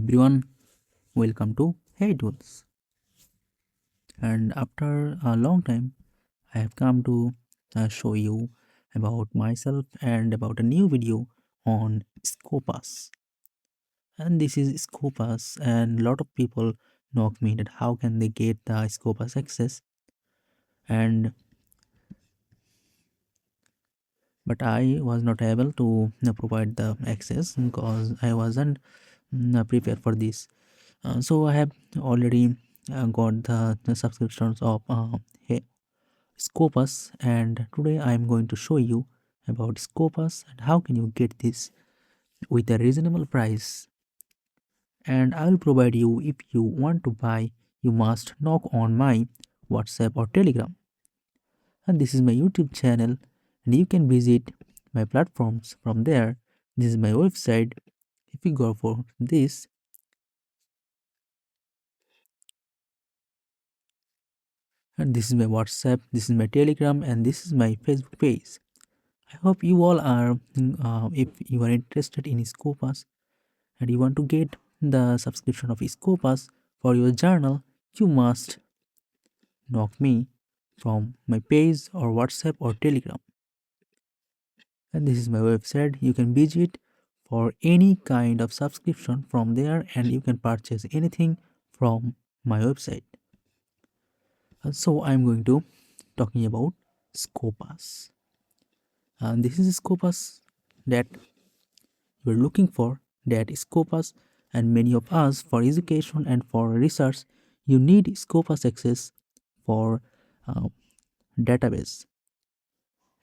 everyone, welcome to Hey Tools. And after a long time, I have come to show you about myself and about a new video on Scopus. And this is Scopus, and a lot of people knock me that how can they get the Scopus access. And but I was not able to provide the access because I wasn't prepared for this. So I have already got the subscriptions of Scopus, and today I am going to show you about Scopus and how can you get this with a reasonable price. And I will provide you, if you want to buy, you must knock on my WhatsApp or Telegram. And this is my YouTube channel, and you can visit my platforms from there. This is my website. If you go for this, and this is my WhatsApp, this is my Telegram, and this is my Facebook page. I hope you all are, if you are interested in Scopus and you want to get the subscription of Scopus for your journal, you must knock me from my page or WhatsApp or Telegram. And this is my website. You can visit for any kind of subscription from there, and you can purchase anything from my website. So I'm going to talking about Scopus. And this is Scopus that you're looking for, that Scopus, and many of us for education and for research, you need Scopus access for database.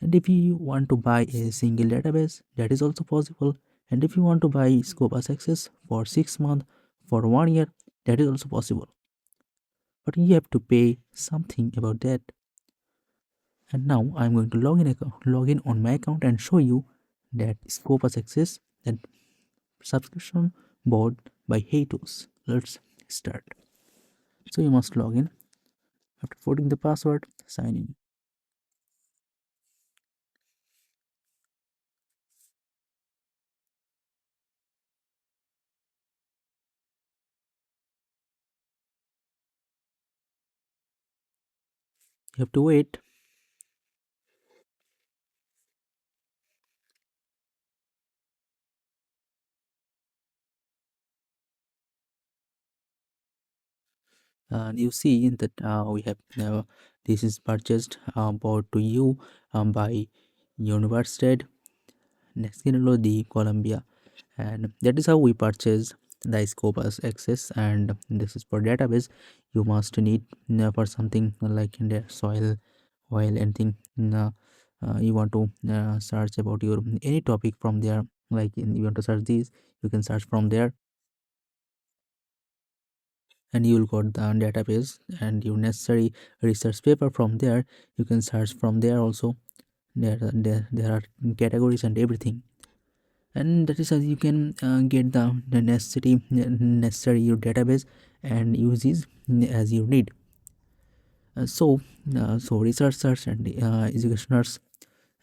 And if you want to buy a single database, that is also possible. And if you want to buy Scopus access for 6 months, for 1 year, that is also possible. But you have to pay something about that. And now I'm going to log in on my account and show you that Scopus access, that subscription bought by Hey Tools. Let's start. So you must log in. After putting the password, sign in. You have to wait. And you see that we have this is purchased bought to you by Universidad Nacional de Colombia, and that is how we purchase the Scopus access. And this is for database. You must need for something like in the soil, oil, anything. You want to search about your any topic from there, like you want to search these, you can search from there, and you will got the database and your necessary research paper from there. You can search from there also. There are categories and everything, and that is how you can get the necessary your database and use it as you need. So researchers and educationers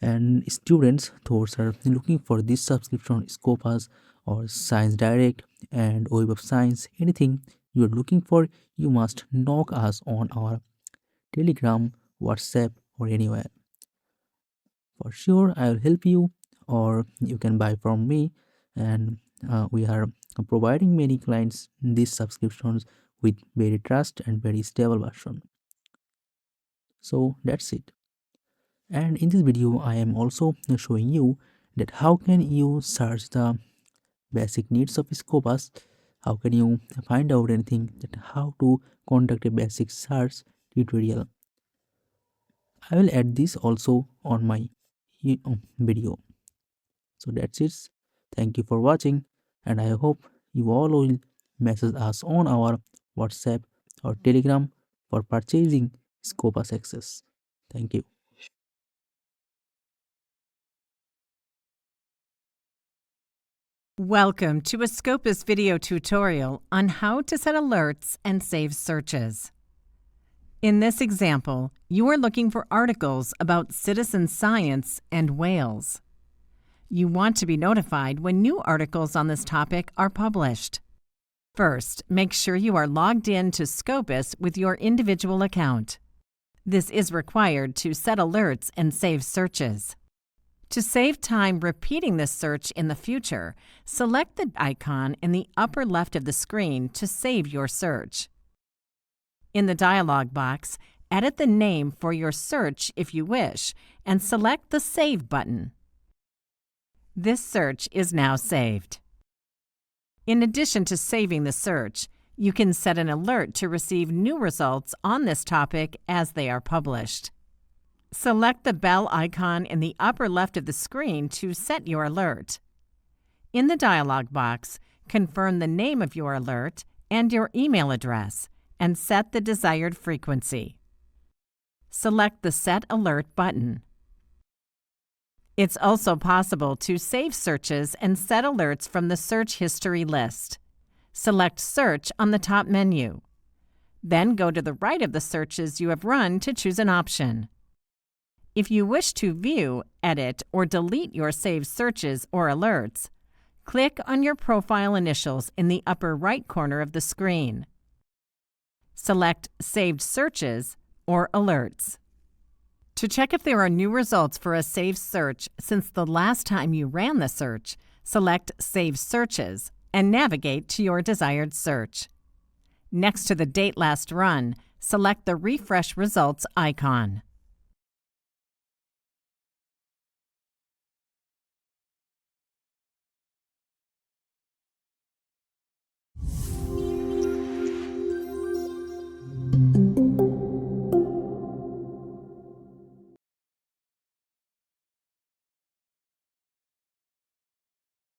and students, those are looking for this subscription Scopus or Science Direct and Web of Science, anything you are looking for, you must knock us on our Telegram, WhatsApp, or anywhere. For sure I will help you, or you can buy from me. And we are providing many clients these subscriptions with very trust and very stable version. So that's it. And in this video I am also showing you that how can you search the basic needs of Scopus, how can you find out anything, that how to conduct a basic search tutorial. I will add this also on my video. So that's it. Thank you for watching, and I hope you all will message us on our WhatsApp or Telegram for purchasing Scopus access. Thank you. Welcome to a Scopus video tutorial on how to set alerts and save searches. In this example, you are looking for articles about citizen science and whales. You want to be notified when new articles on this topic are published. First, make sure you are logged in to Scopus with your individual account. This is required to set alerts and save searches. To save time repeating this search in the future, select the icon in the upper left of the screen to save your search. In the dialog box, edit the name for your search if you wish, and select the Save button. This search is now saved. In addition to saving the search, you can set an alert to receive new results on this topic as they are published. Select the bell icon in the upper left of the screen to set your alert. In the dialog box, confirm the name of your alert and your email address, and set the desired frequency. Select the Set Alert button. It's also possible to save searches and set alerts from the search history list. Select Search on the top menu. Then go to the right of the searches you have run to choose an option. If you wish to view, edit, or delete your saved searches or alerts, click on your profile initials in the upper right corner of the screen. Select Saved Searches or Alerts. To check if there are new results for a saved search since the last time you ran the search, select Save Searches and navigate to your desired search. Next to the date last run, select the Refresh Results icon.